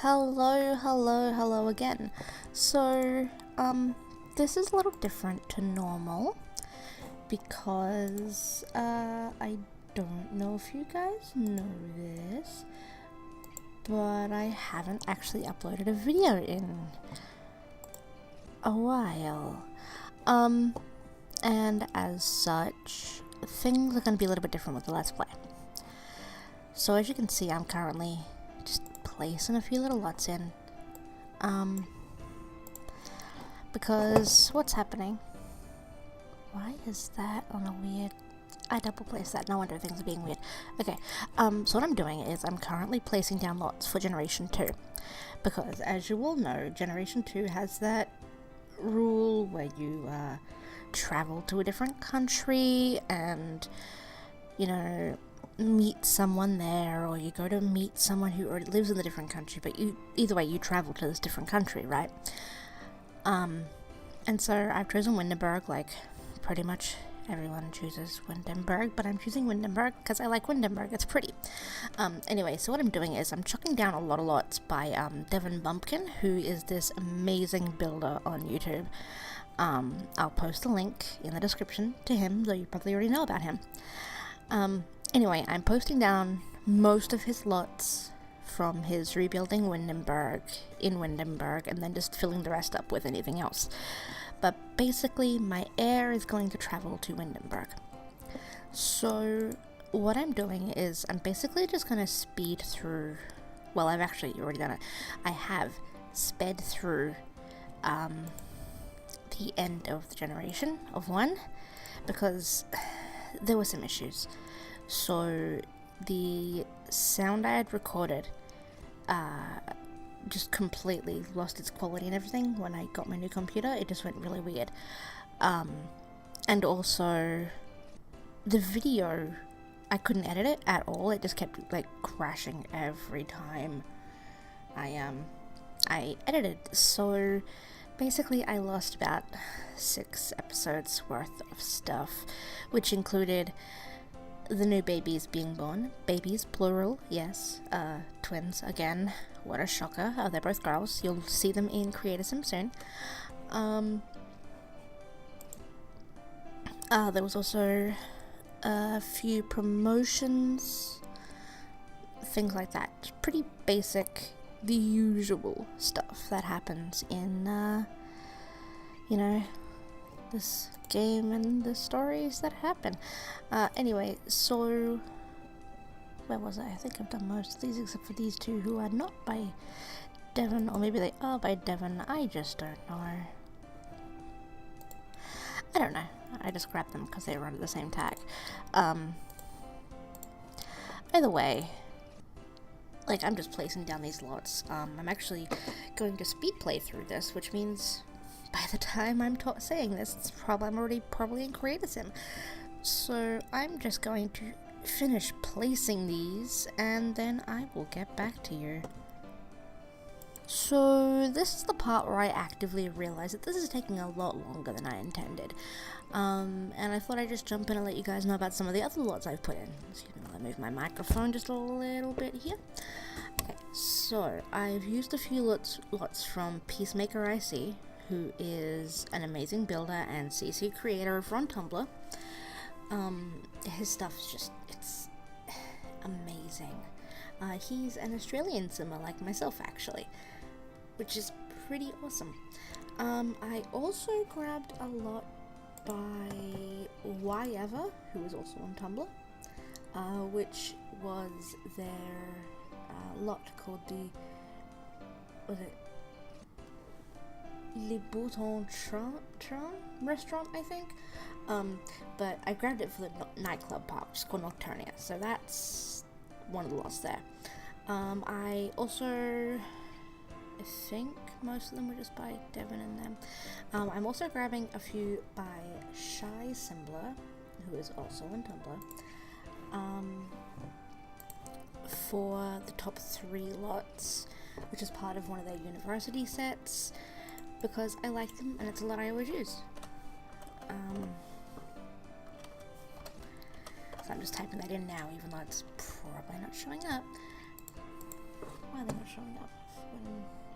Hello again. So, this is a little different to normal because, I don't know if you guys know this, but I haven't actually uploaded a video in a while. And as such, things are going to be a little bit different with the Let's Play. So as you can see, I'm currently just placing a few little lots in. Because what's happening? Why is that on a weird... I double placed that, no wonder things are being weird. Okay, so what I'm doing is I'm currently placing down lots for Generation 2. Because as you all know, Generation 2 has that rule where you travel to a different country and, you know, meet someone there, or you go to meet someone who already lives in a different country, but either way you travel to this different country, right? And so I've chosen Windenburg, like pretty much everyone chooses Windenburg, but I'm choosing Windenburg because I like Windenburg, it's pretty. Anyway, so what I'm doing is I'm chucking down a lot of lots by Devin Bumpkin, who is this amazing builder on YouTube. I'll post a link in the description to him, though you probably already know about him. Anyway, I'm posting down most of his lots from his rebuilding Windenburg in Windenburg, and then just filling the rest up with anything else. But basically, my heir is going to travel to Windenburg. So what I'm doing is I'm basically just going to speed through... Well, I've actually already done it. I have sped through the end of the generation of 1 because there were some issues. So the sound I had recorded just completely lost its quality and everything when I got my new computer. It just went really weird. And also the video, I couldn't edit it at all. It just kept like crashing every time I edited. So basically I lost about 6 episodes worth of stuff, which included the new babies being born. Babies, plural, yes. Twins, again. What a shocker. Oh, they're both girls. You'll see them in Creator Sim soon. There was also a few promotions. Things like that. Pretty basic, the usual stuff that happens in, you know, this game and the stories that happen. Anyway, so where was I? I think I've done most of these except for these 2 who are not by Devon, or maybe they are by Devon. I just don't know. I don't know. I just grabbed them because they were under the same tag. Either way, like, I'm just placing down these lots. I'm actually going to speed play through this, which means by the time I'm saying this, I'm already probably in Creator Sim. So I'm just going to finish placing these, and then I will get back to you. So this is the part where I actively realize that this is taking a lot longer than I intended. And I thought I'd just jump in and let you guys know about some of the other lots I've put in. Excuse me, I'll move my microphone just a little bit here. Okay, so I've used a few lots from Peacemaker IC, who is an amazing builder and CC creator over on Tumblr. His stuff is just, it's amazing. He's an Australian simmer like myself, actually, which is pretty awesome. I also grabbed a lot by Whyever, who is also on Tumblr, which was their lot called Le Bouton Tron restaurant, I think. But I grabbed it for the nightclub part, which is called Nocturnia, so that's one of the lots there. I also, I think most of them were just by Devon and them. I'm also grabbing a few by Shy Symbler, who is also on Tumblr, for the top 3 lots, which is part of one of their university sets, because I like them and it's a lot I always use. So I'm just typing that in now, even though it's probably not showing up. Why are they not showing up?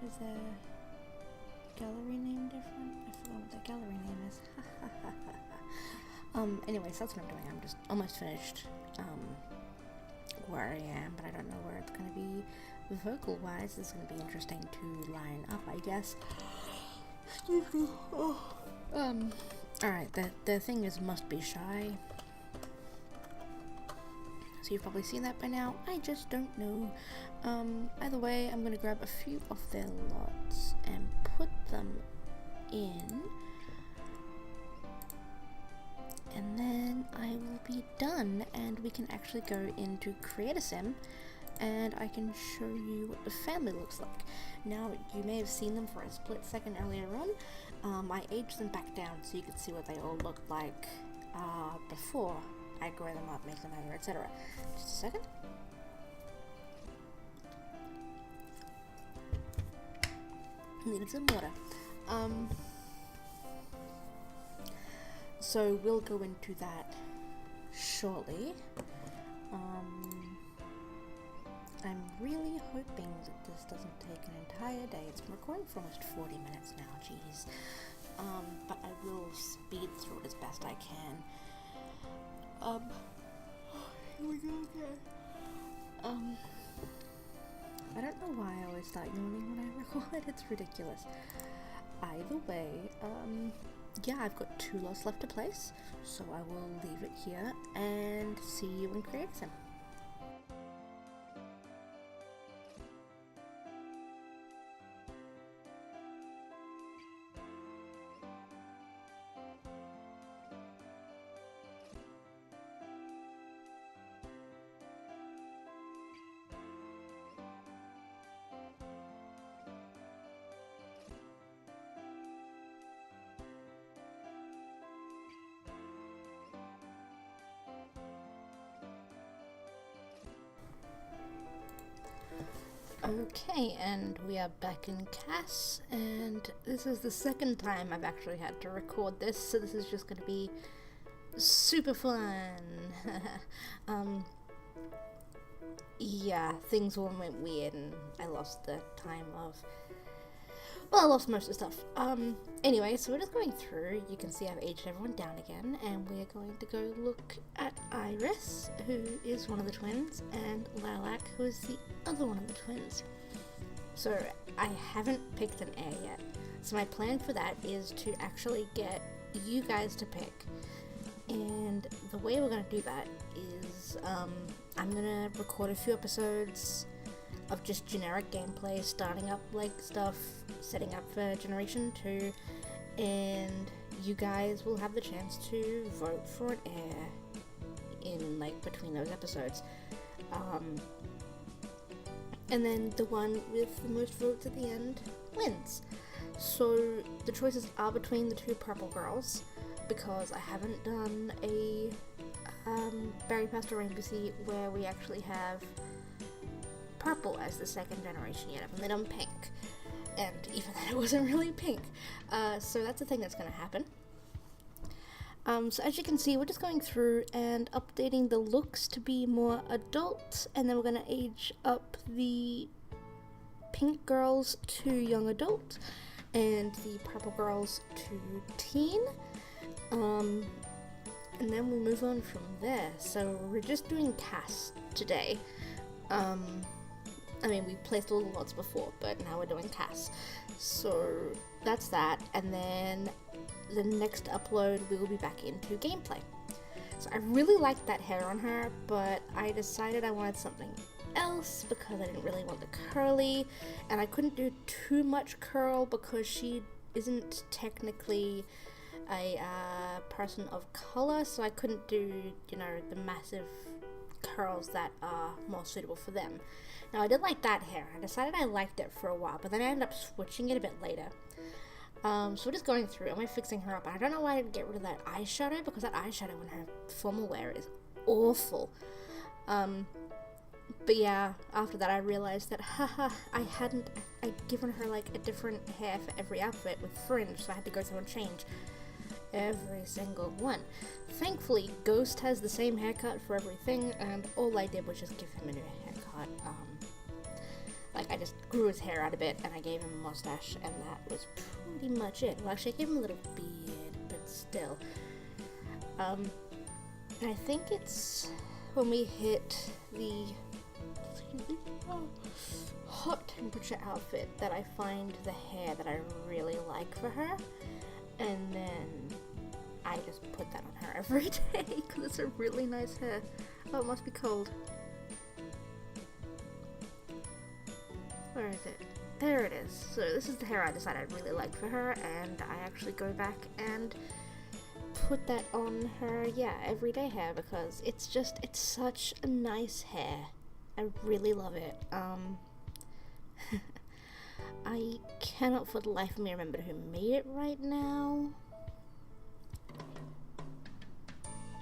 Is the gallery name different? I forgot what the gallery name is. Anyways, that's what I'm doing. I'm just almost finished where I am, but I don't know where it's going to be vocal wise. It's going to be interesting to line up, I guess. Excuse me. Alright, the thing is must be shy. So you've probably seen that by now. I just don't know. Either way, I'm going to grab a few of their lots and put them in. And then I will be done, and we can actually go into Create a Sim, and I can show you what the family looks like. Now, you may have seen them for a split second earlier on. I aged them back down so you could see what they all looked like before I grow them up, make them over, etc. Just a second. Needed some water. So we'll go into that shortly. I'm really hoping that this doesn't take an entire day. It's been recording for almost 40 minutes now, jeez. But I will speed through it as best I can. Here we go again. I don't know why I always start yawning when I record. It's ridiculous. Either way, yeah, I've got 2 lots left to place, so I will leave it here and see you in Create a Sim. Okay, and we are back in CAS, and this is the second time I've actually had to record this, so this is just going to be super fun. Yeah, things all went weird and I lost the time of, well, I lost most of the stuff. Anyway, so we're just going through. You can see I've aged everyone down again, and we're going to go look at Iris, who is one of the twins, and Lilac, who is the other one of the twins. So I haven't picked an heir yet. So my plan for that is to actually get you guys to pick. And the way we're going to do that is I'm going to record a few episodes of just generic gameplay, starting up like stuff, setting up for Generation 2, and you guys will have the chance to vote for an heir in like between those episodes. And then the one with the most votes at the end wins. So the choices are between the 2 purple girls, because I haven't done a Berry Pasta Rainbow Sea where we actually have purple as the second generation yet. I've only done pink, and even then it wasn't really pink. So that's the thing that's going to happen. So as you can see, we're just going through and updating the looks to be more adult, and then we're going to age up the pink girls to young adult, and the purple girls to teen. And then we move on from there. So we're just doing CAS today. I mean, we placed all the lots before, but now we're doing CAS. So that's that, and then the next upload we will be back into gameplay. So I really liked that hair on her, but I decided I wanted something else because I didn't really want the curly, and I couldn't do too much curl because she isn't technically a person of color, so I couldn't do, you know, the massive curls that are more suitable for them. Now, I did like that hair. I decided I liked it for a while, but then I ended up switching it a bit later. So we're just going through and we're fixing her up. And I don't know why I didn't get rid of that eyeshadow, because that eyeshadow in her formal wear is awful. But yeah, after that I realized that, I'd given her like a different hair for every outfit with fringe, so I had to go through and change every single one. Thankfully, Ghost has the same haircut for everything, and all I did was just give him a new haircut. Like, I just grew his hair out a bit, and I gave him a mustache, and that was pretty much it. Well, actually, I gave him a little beard, but still. I think it's when we hit the hot temperature outfit that I find the hair that I really like for her, and then I just put that on her every day because it's a really nice hair. Oh, it must be cold. Where is it? There it is. So this is the hair I decided I really like for her, and I actually go back and put that on her, everyday hair, because it's such a nice hair. I really love it. I cannot for the life of me remember who made it right now.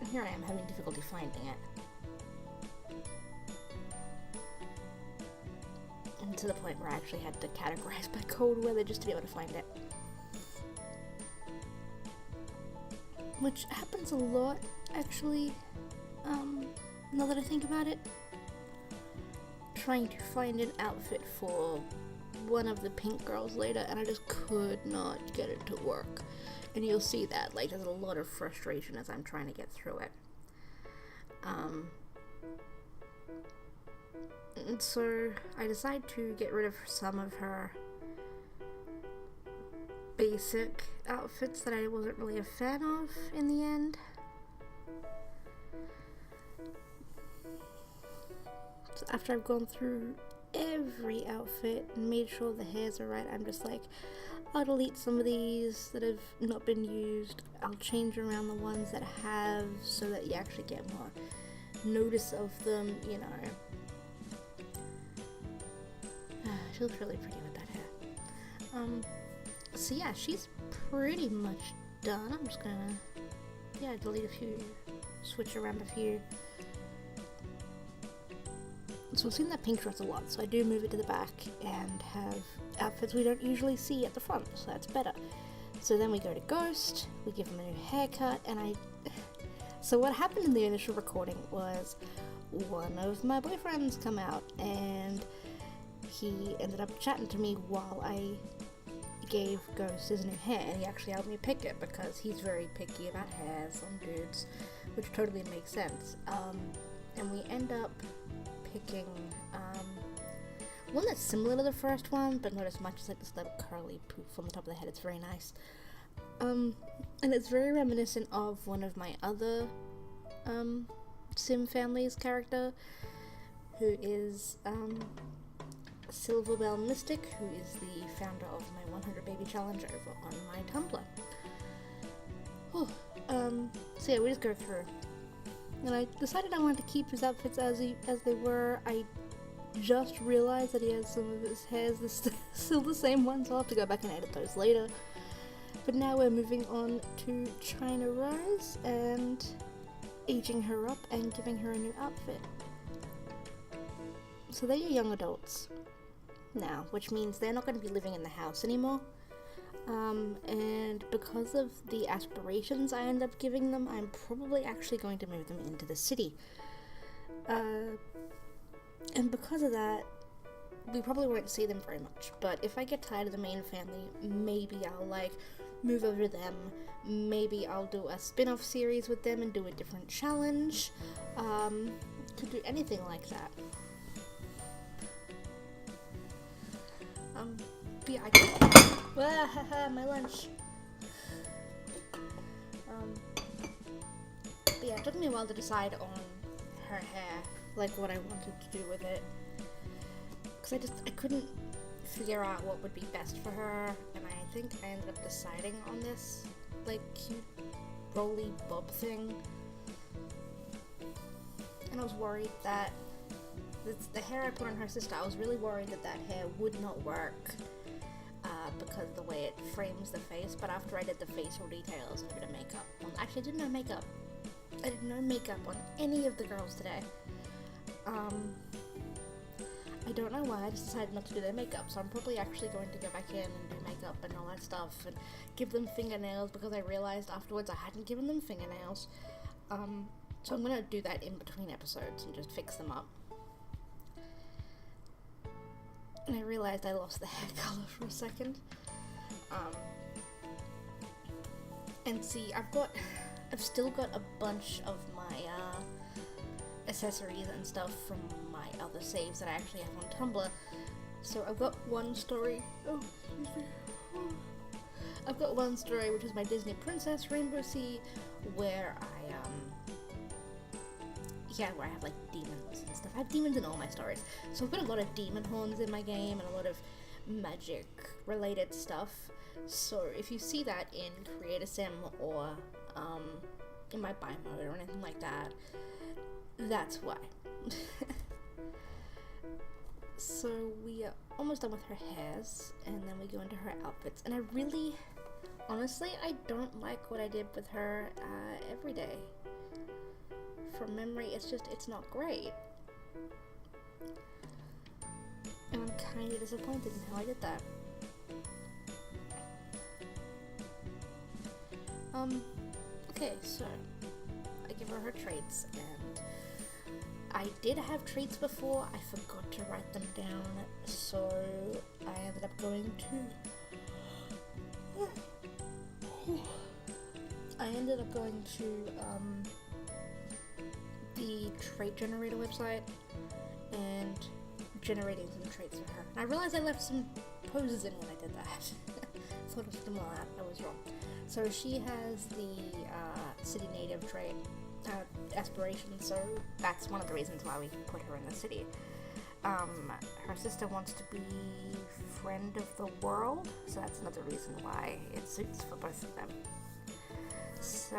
And here I am having difficulty finding it. And to the point where I actually had to categorize by cold weather just to be able to find it. Which happens a lot, actually, now that I think about it. Trying to find an outfit for one of the pink girls later, and I just could not get it to work. And you'll see that, like, there's a lot of frustration as I'm trying to get through it. And so I decided to get rid of some of her basic outfits that I wasn't really a fan of in the end. So after I've gone through every outfit and made sure the hairs are right, I'm just like, I'll delete some of these that have not been used. I'll change around the ones that have, so that you actually get more notice of them, you know. She looks really pretty with that hair. So yeah, she's pretty much done. I'm just gonna, delete a few, switch around a few. So we've seen that pink dress a lot, so I do move it to the back and have outfits we don't usually see at the front, so that's better. So then we go to Ghost, we give him a new haircut, and so what happened in the initial recording was one of my boyfriends come out, and he ended up chatting to me while I gave Ghost his new hair, and he actually helped me pick it because he's very picky about hairs on dudes, which totally makes sense. And we end up picking one that's similar to the first one, but not as much as like this little curly poof on the top of the head. It's very nice. And it's very reminiscent of one of my other Sim Family's character, who is Silverbell Mystic, who is the founder of my 100 Baby Challenge over on my Tumblr. So yeah, we just go through. And I decided I wanted to keep his outfits as they were. I just realized that he has some of his hairs still the same ones. I'll have to go back and edit those later. But now we're moving on to China Rose and aging her up and giving her a new outfit. So they're young adults now, which means they're not going to be living in the house anymore. And because of the aspirations I end up giving them, I'm probably actually going to move them into the city. And because of that, we probably won't see them very much. But if I get tired of the main family, maybe I'll move over to them. Maybe I'll do a spin-off series with them and do a different challenge. Could do anything like that. But yeah, my lunch. But yeah, it took me a while to decide on her hair, like what I wanted to do with it, because I couldn't figure out what would be best for her, and I think I ended up deciding on this cute rolly bob thing, and I was worried that the hair I put on her sister, I was really worried that hair would not work because of the way it frames the face. But after I did the facial details and a bit of makeup, actually I did no makeup. I did no makeup on any of the girls today. I don't know why, I just decided not to do their makeup, so I'm probably actually going to go back in and do makeup and all that stuff and give them fingernails, because I realized afterwards I hadn't given them fingernails. So I'm gonna do that in between episodes and just fix them up. And I realized I lost the hair color for a second. And see, I've still got a bunch of my accessories and stuff from my other saves that I actually have on Tumblr. So I've got one story. Oh, excuse me. I've got one story, which is my Disney Princess Rainbow Sea, where where I have like demons and stuff. I have demons in all my stories. So I've got a lot of demon horns in my game and a lot of magic related stuff. So if you see that in Create a Sim or in my buy mode or anything like that, that's why. So we are almost done with her hairs, and then we go into her outfits. And honestly, I don't like what I did with her every day. From memory, it's not great. And I'm kind of disappointed in how I did that. Okay, so I give her her traits, and I did have traits before. I forgot to write them down, so I ended up going to the trait generator website and generating some traits for her. And I realized I left some poses in when I did that. I thought of them all out. I was wrong. So she has the city native trait aspiration, so that's one of the reasons why we put her in the city. Her sister wants to be friend of the world, so that's another reason why it suits for both of them. So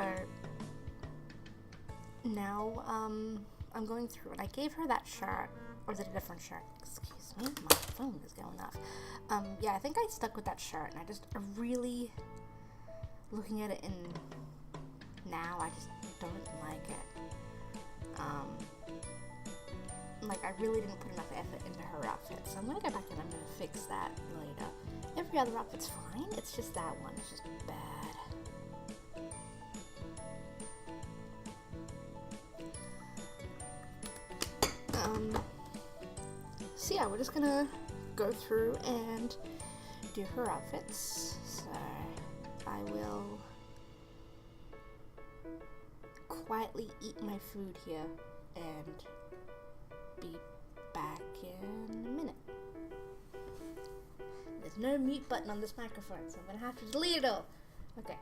now I'm going through, and I gave her that shirt, or is it a different shirt? Excuse me, my phone is going off. Yeah, I think I stuck with that shirt, and I really, looking at it now, I just don't like it. I really didn't put enough effort into her outfit, so I'm gonna go back and I'm gonna fix that later. Every other outfit's fine, it's just that one, it's just bad. So yeah, we're just gonna go through and do her outfits. So I will quietly eat my food here and be back in a minute. There's no mute button on this microphone, so I'm gonna have to delete it all. Okay.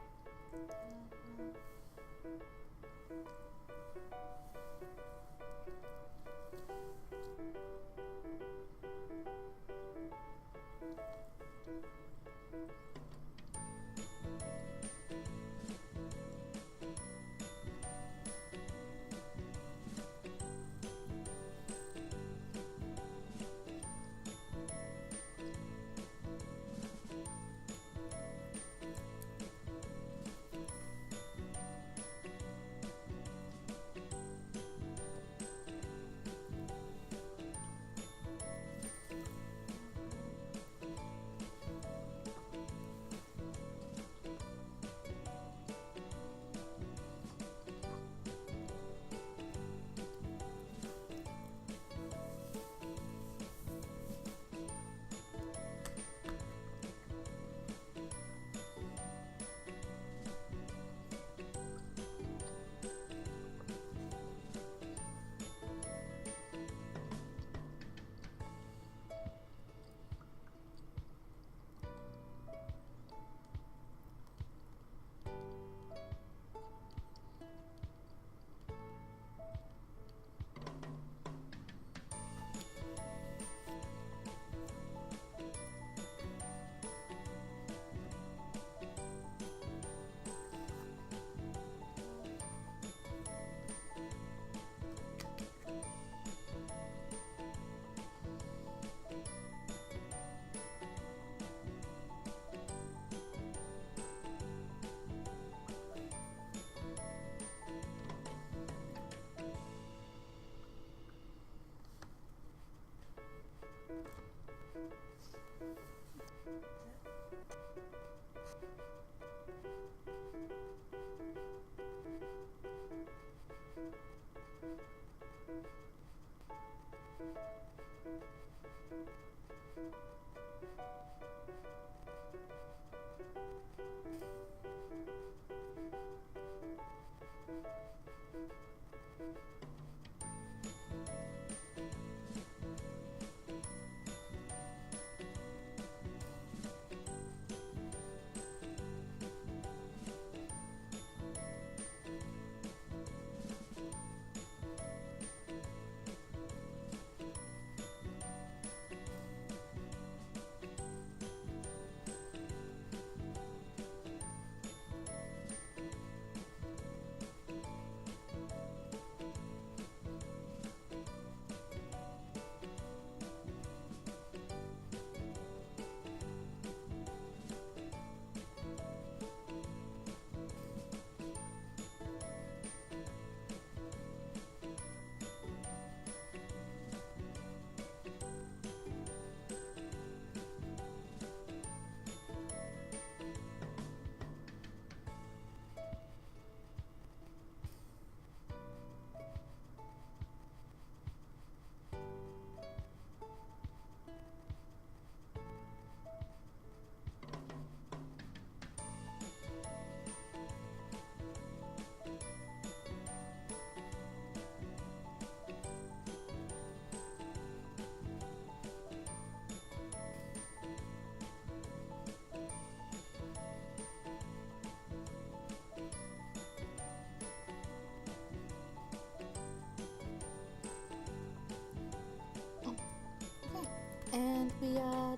And we are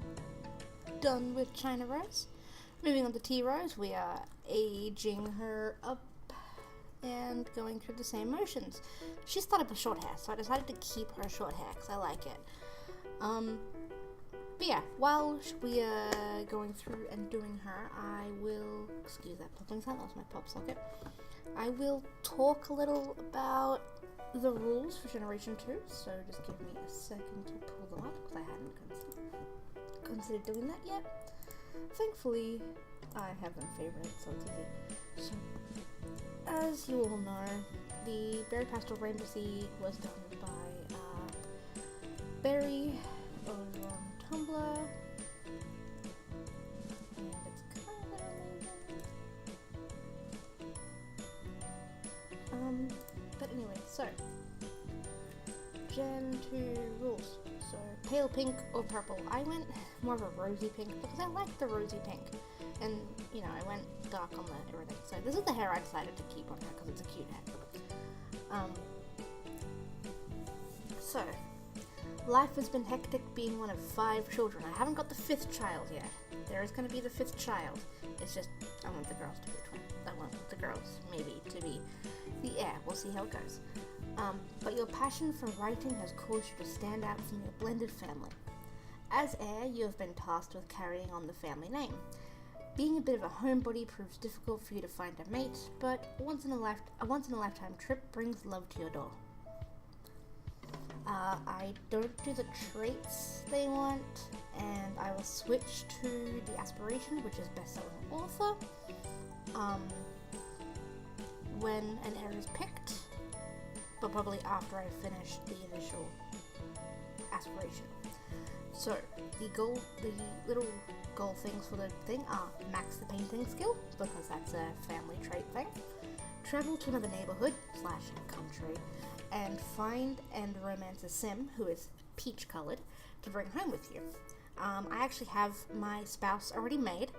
done with China Rose. Moving on to Tea Rose, we are aging her up and going through the same motions. She started with short hair, so I decided to keep her short hair because I like it. But yeah, while we are going through and doing her, I will, excuse that popping sound, that was my pop socket. I will talk a little about the rules for Generation 2, so just give me a second to pull them up because I hadn't considered doing that yet. Thankfully, I have them favorited, so it's easy. So, as you all know, the Berry Pastel Rainbow Sea was done by Berry over on Tumblr, and it's kind of amazing. But anyway, so Gen 2 rules. So pale pink or purple. I went more of a rosy pink because I like the rosy pink, and you know I went dark on the everything. So this is the hair I decided to keep on her because it's a cute hair. So life has been hectic being one of 5 children. I haven't got the 5th child yet. There is going to be the 5th child. It's just I want the girls to be twin. I want the girls maybe to be the heir. We'll see how it goes. But your passion for writing has caused you to stand out from your blended family. As heir, you have been tasked with carrying on the family name. Being a bit of a homebody proves difficult for you to find a mate, but a once in a lifetime trip brings love to your door. I don't do the traits they want, and I will switch to the aspiration, which is best-selling author, when an heir is picked, but probably after I finish the initial aspiration. So the little goal things for the thing are max the painting skill, because that's a family trait thing, travel to another neighborhood / country, and find and romance a sim who is peach colored to bring home with you. I actually have my spouse already made.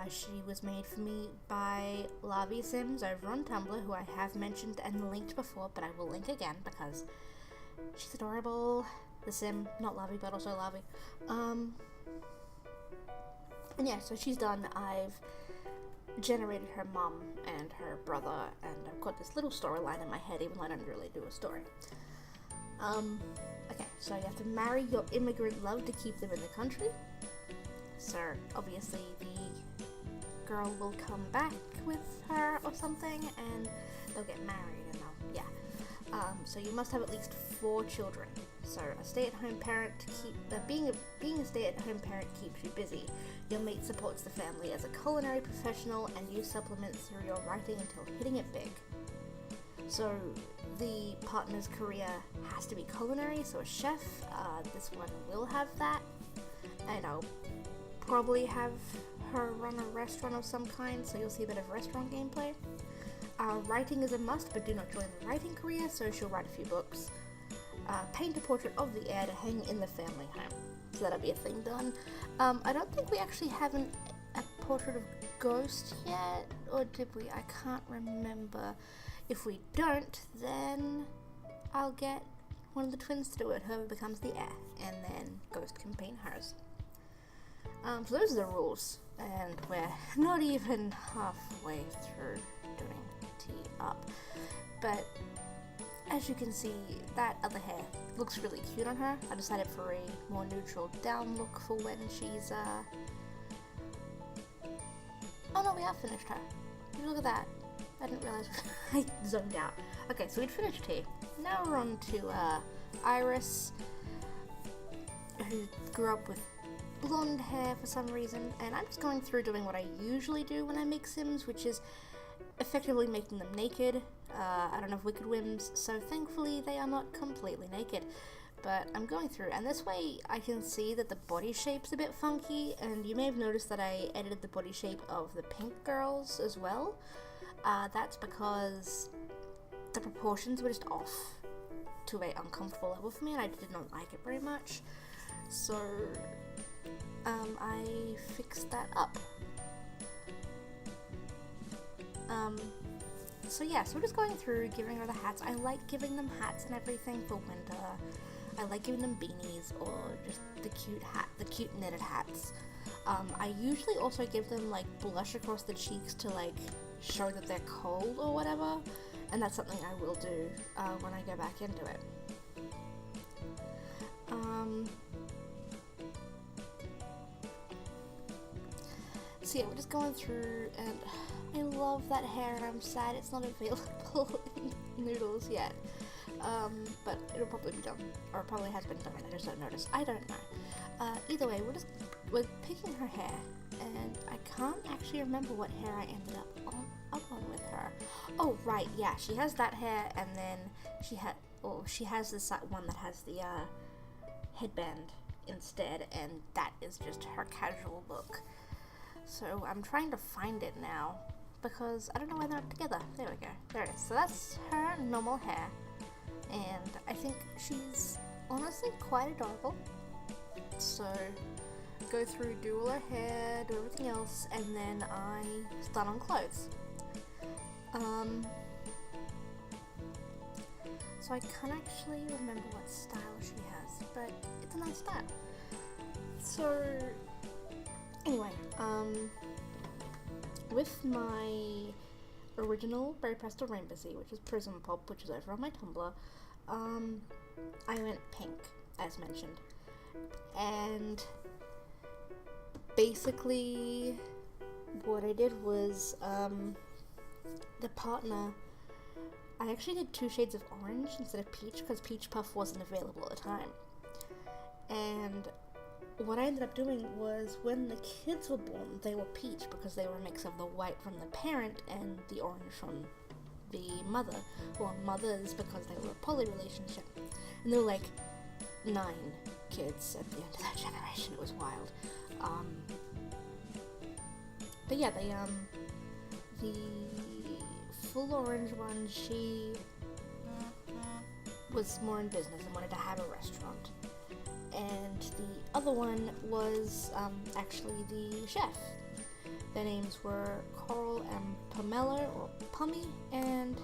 She was made for me by Lavi Sims over on Tumblr, who I have mentioned and linked before, but I will link again because she's adorable. The sim, not Lavi, but also Lavi. And yeah, so she's done. I've generated her mum and her brother, and I've got this little storyline in my head, even though I don't really do a story. Okay, so you have to marry your immigrant love to keep them in the country. So obviously the girl will come back with her or something, and they'll get married, and so you must have at least 4 children. So a stay-at-home parent to keep being a stay-at-home parent keeps you busy. Your mate supports the family as a culinary professional, and you supplement through your writing until hitting it big. So the partner's career has to be culinary, so a chef. This one will have that, and I'll probably have her run a restaurant of some kind, so you'll see a bit of restaurant gameplay. Writing is a must, but do not join the writing career, so she'll write a few books. Paint a portrait of the heir to hang in the family home, so that'll be a thing done. I don't think we actually have a portrait of Ghost yet, or did we? I can't remember. If we don't, then I'll get one of the twins to do it, whoever becomes the heir, and then Ghost can paint hers. So those are the rules, and we're not even halfway through doing tea up. But as you can see, that other hair looks really cute on her. I decided for a more neutral down look for when she's oh no, we have finished her. Look at that. I didn't realize I zoned out. Okay, so we'd finished tea. Now we're on to Iris, who grew up with blonde hair for some reason, and I'm just going through doing what I usually do when I make Sims, which is effectively making them naked. I don't have wicked whims, so thankfully they are not completely naked. But I'm going through, and this way I can see that the body shape's a bit funky, and you may have noticed that I edited the body shape of the pink girls as well. That's because the proportions were just off to an uncomfortable level for me, and I did not like it very much. So I fixed that up. So yeah, so we're just going through giving her the hats. I like giving them hats and everything for winter. I like giving them beanies or just the cute knitted hats. I usually also give them like blush across the cheeks to like show that they're cold or whatever, and that's something I will do when I go back into it. So yeah, we're just going through, and I love that hair, and I'm sad it's not available in Noodles yet. But it'll probably be done, or it probably has been done, I just don't notice. I don't know. Either way, we're picking her hair, and I can't actually remember what hair I ended up on with her. Oh right, yeah, she has that hair, and then she has this one that has the headband instead, and that is just her casual look. So I'm trying to find it now, because I don't know why they're not together. There we go. There it is. So that's her normal hair. And I think she's honestly quite adorable. So go through, do all her hair, do everything else, and then I start on clothes. So I can't actually remember what style she has, but it's a nice style. So anyway, with my original Berry Pastel Rainbow Sea, which is Prism Pop, which is over on my Tumblr, I went pink, as mentioned. And basically what I did was, the partner, I actually did 2 shades of orange instead of peach, because Peach Puff wasn't available at the time. And what I ended up doing was, when the kids were born, they were peach because they were a mix of the white from the parent and the orange from the mother, or mothers because they were a poly relationship. And there were like 9 kids at the end of that generation. It was wild. But yeah, the full orange one, she was more in business and wanted to have a restaurant. And the other one was actually the chef. Their names were Coral and Pamela, or Pummy, and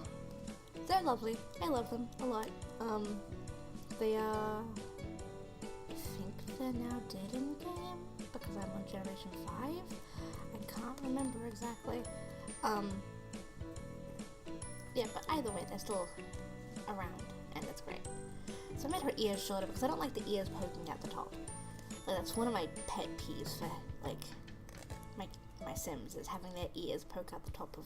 they're lovely. I love them a lot. They are, I think they're now dead in game, because I'm on Generation 5. I can't remember exactly. Yeah, but either way, they're still around, and it's great. So I made her ears shorter because I don't like the ears poking out the top. Like, that's one of my pet peeves for, like, my Sims, is having their ears poke out the top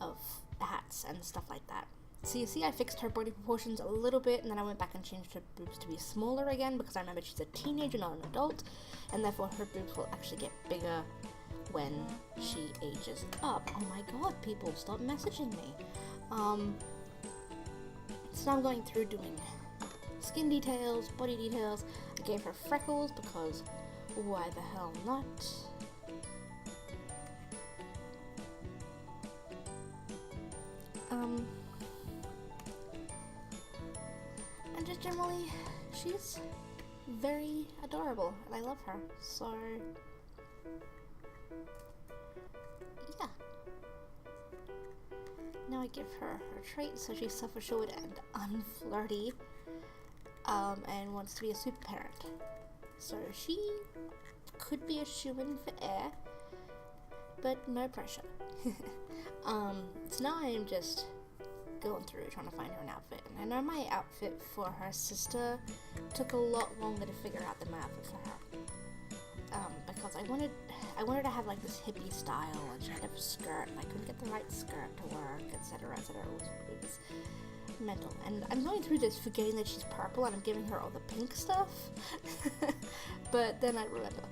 of hats and stuff like that. So you see, I fixed her body proportions a little bit, and then I went back and changed her boobs to be smaller again, because I remember she's a teenager, not an adult, and therefore her boobs will actually get bigger when she ages up. Oh my god, people, stop messaging me. So now I'm going through doing skin details, body details. I gave her freckles because why the hell not? And just generally, she's very adorable and I love her, so yeah. Now I give her her trait, so she's self-assured and unflirty, and wants to be a super parent. So she could be a shoo-in for air, but no pressure. So now I am just going through trying to find her an outfit, and I know my outfit for her sister took a lot longer to figure out than my outfit for her, because I wanted to have like this hippie style, and she had a skirt and I couldn't get the right skirt to work, etc, etc. It was mental, and I'm going through this forgetting that she's purple and I'm giving her all the pink stuff. But then I remember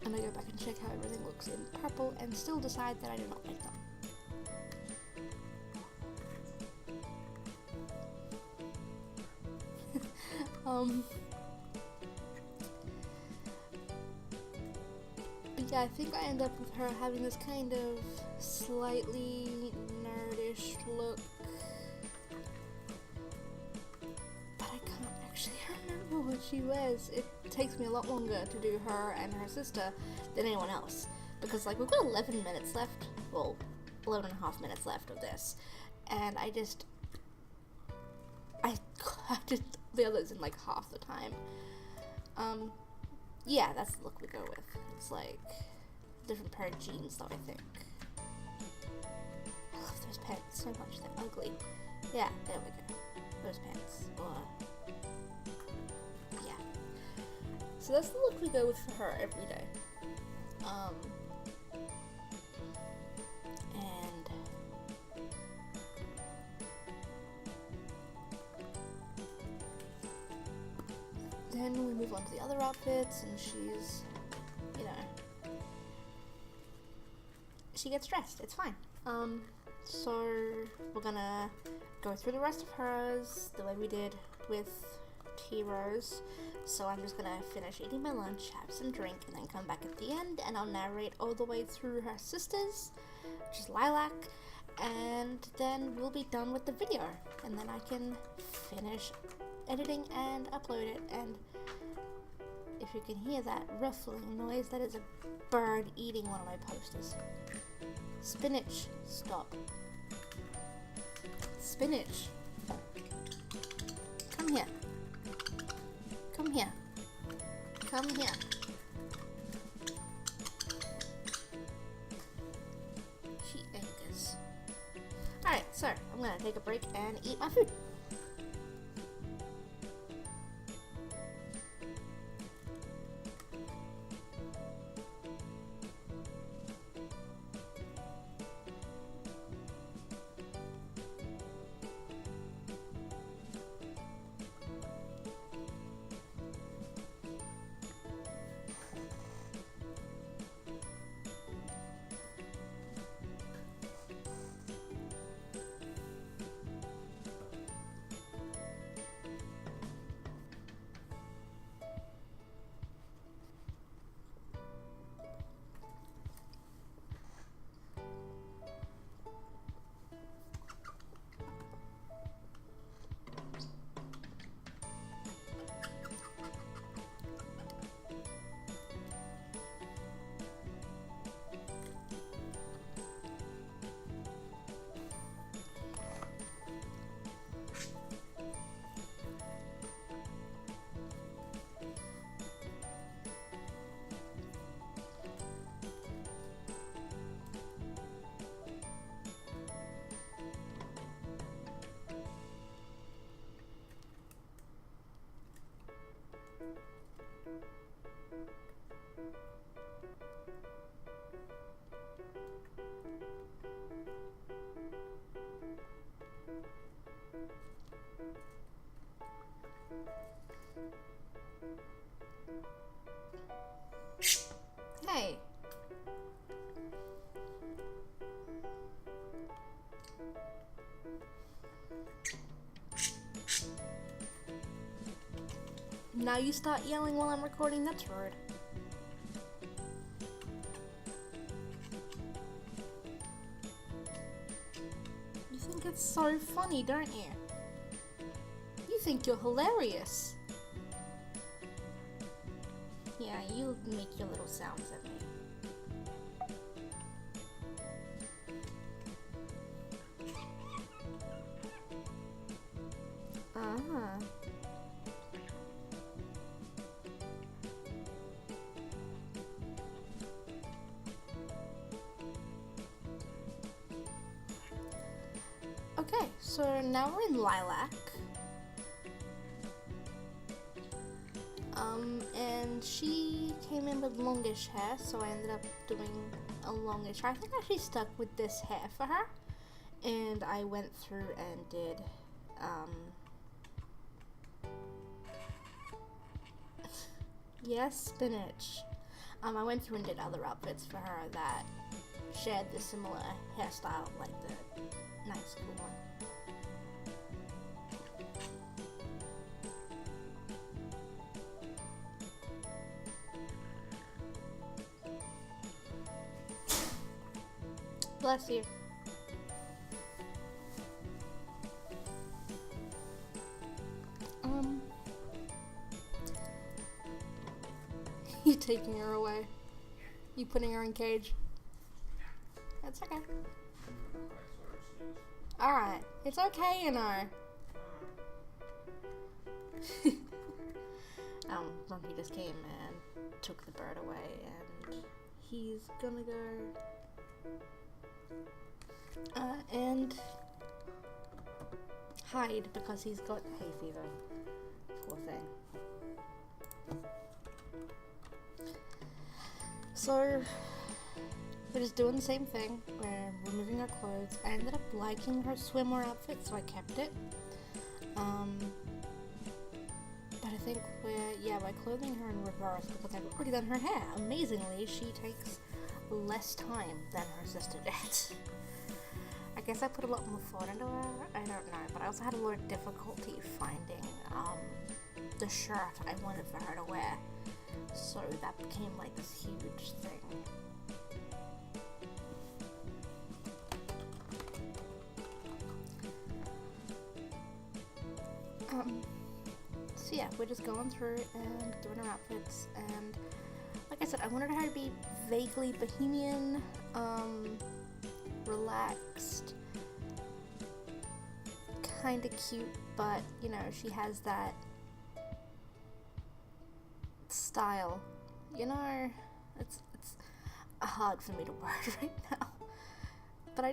and I go back and check how everything looks in purple and still decide that I do not like them. But yeah, I think I end up with her having this kind of slightly nerdish look, but I can't actually remember what she wears. It takes me a lot longer to do her and her sister than anyone else, because like we've got 11 minutes left, well 11 and a half minutes left of this, and I did the others in like half the time. Yeah, that's the look we go with. It's like a different pair of jeans though, I think. I love those pants so much, they're ugly. Yeah, there we go. Those pants. Yeah. So that's the look we go with for her every day. And then we move on to the other outfits, and she's, you know, she gets dressed. It's fine. So we're gonna go through the rest of hers the way we did with T-Rose. So I'm just gonna finish eating my lunch, have some drink, and then come back at the end, and I'll narrate all the way through her sisters, which is Lilac, and then we'll be done with the video, and then I can finish editing and upload it. And if you can hear that ruffling noise, that is a bird eating one of my posters. Spinach, stop. Spinach, come here. Come here. Come here. She angers. Alright, so I'm gonna take a break and eat my food. Hey. Now you start yelling while I'm recording, that's rude. You think it's so funny, don't you? You think you're hilarious. Yeah, you make your little sounds at me. Okay, so now we're in lilac. And she came in with longish hair, so I ended up doing a longish hair. I think I actually stuck with this hair for her. And I went through and did, yes, spinach. I went through and did other outfits for her that shared the similar hairstyle, like the nice cool one. Bless you. You taking her away? You putting her in cage? That's okay. Alright, it's okay, you know. Monkey just came and took the bird away, and he's gonna go and hide because he's got hay fever. Poor thing. So we're just doing the same thing. We're removing our clothes. I ended up liking her swimwear outfit, so I kept it. But I think we're clothing her in reverse because I've already done her hair. Amazingly, she takes less time than her sister did. I guess I put a lot more thought into her. I don't know, but I also had a lot of difficulty finding the shirt I wanted for her to wear. So that became like this huge thing. So yeah, we're just going through and doing our outfits, and like I said, I wanted her to be vaguely bohemian, relaxed, kinda cute, but you know, she has that style, you know. It's hard for me to word right now, but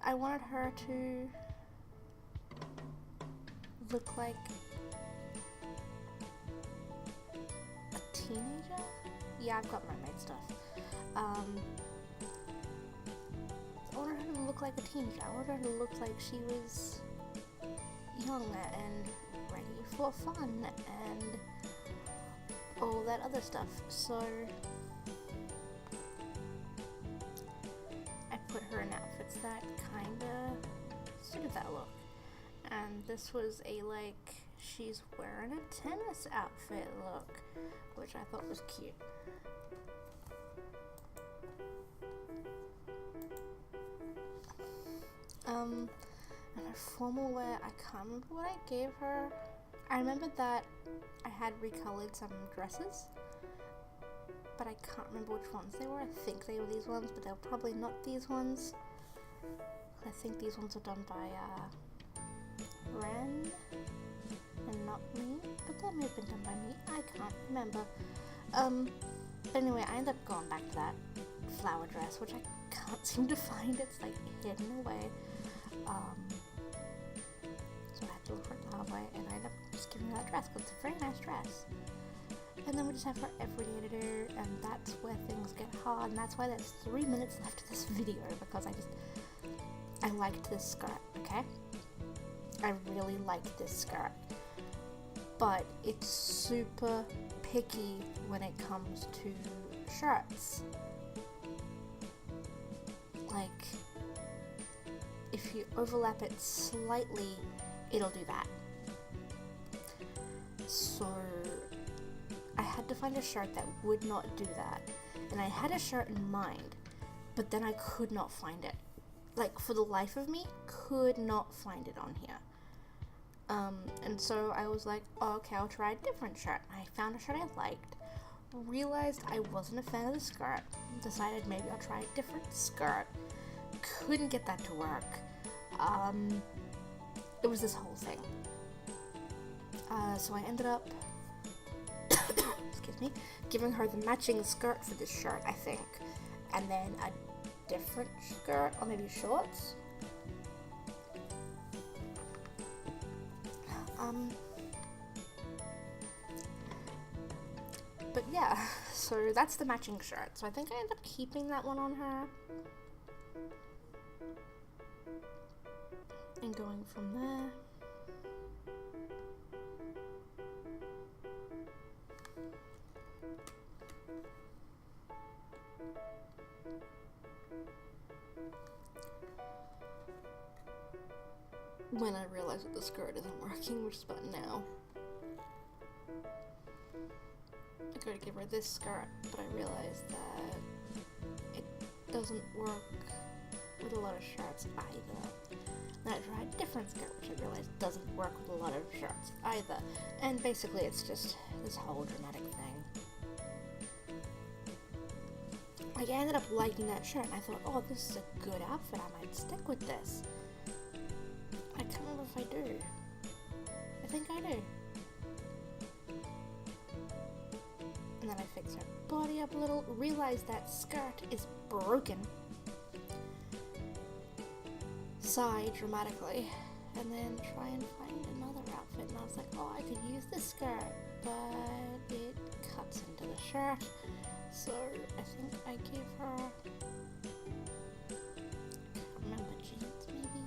I wanted her to look like a teenager. Yeah, I've got mermaid stuff. I wanted her to look like a teenager. I wanted her to look like she was young and ready for fun and all that other stuff. So I put her in outfits that kinda suited that look. And this was a like, she's wearing a tennis outfit look, which I thought was cute. And her formal wear, I can't remember what I gave her. I remember that I had recolored some dresses, but I can't remember which ones they were. I think they were these ones, but they're probably not these ones. I think these ones are done by Ren and not me, but they may have been done by me. I can't remember. But anyway, I ended up going back to that flower dress, which I can't seem to find. It's like hidden away. So I had to look for it that way, and I ended up just giving her that dress because it's a very nice dress. And then we just have her everyday to do, and that's where things get hard, and that's why there's 3 minutes left of this video, because I liked this skirt, okay? I really like this skirt, but it's super picky when it comes to shirts. Like, if you overlap it slightly, it'll do that. So I had to find a shirt that would not do that. And I had a shirt in mind, but then I could not find it. Like, for the life of me, could not find it on here. And so I was like, oh, okay, I'll try a different shirt. I found a shirt I liked, realized I wasn't a fan of the skirt, decided maybe I'll try a different skirt. Couldn't get that to work. It was this whole thing. So I ended up, excuse me, giving her the matching skirt for this shirt, I think, and then a different skirt, or maybe shorts. But yeah, so that's the matching shirt. So I think I ended up keeping that one on her. And going from there. When I realized that the skirt isn't working, which is about now. I gotta give her this skirt, but I realized that it doesn't work with a lot of shirts either. Then I tried a different skirt, which I realized doesn't work with a lot of shirts either. And basically it's just this whole dramatic thing. Like, I ended up liking that shirt, and I thought, oh, this is a good outfit, I might stick with this. I can't remember if I do. I think I do. And then I fix her body up a little, realize that skirt is broken. Sigh dramatically, and then try and find another outfit. And I was like, oh, I could use this skirt, but it cuts into the shirt. So I think I gave her, I can't remember, jeans maybe?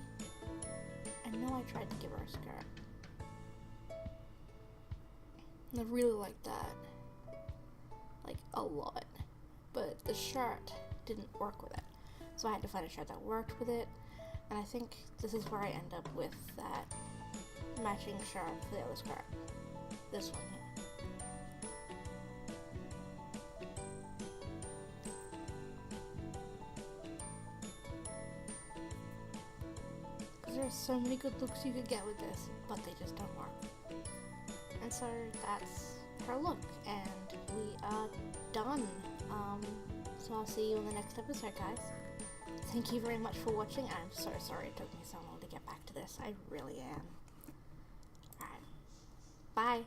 I know I tried to give her a skirt. And I really liked that. Like, a lot. But the shirt didn't work with it. So I had to find a shirt that worked with it. And I think this is where I end up with that matching shirt for the other skirt. This one here. Because there's so many good looks you could get with this, but they just don't work. And so that's her look, and we are done. So I'll see you in the next episode, guys. Thank you very much for watching. I'm so sorry it took me so long to get back to this. I really am. Alright. Bye.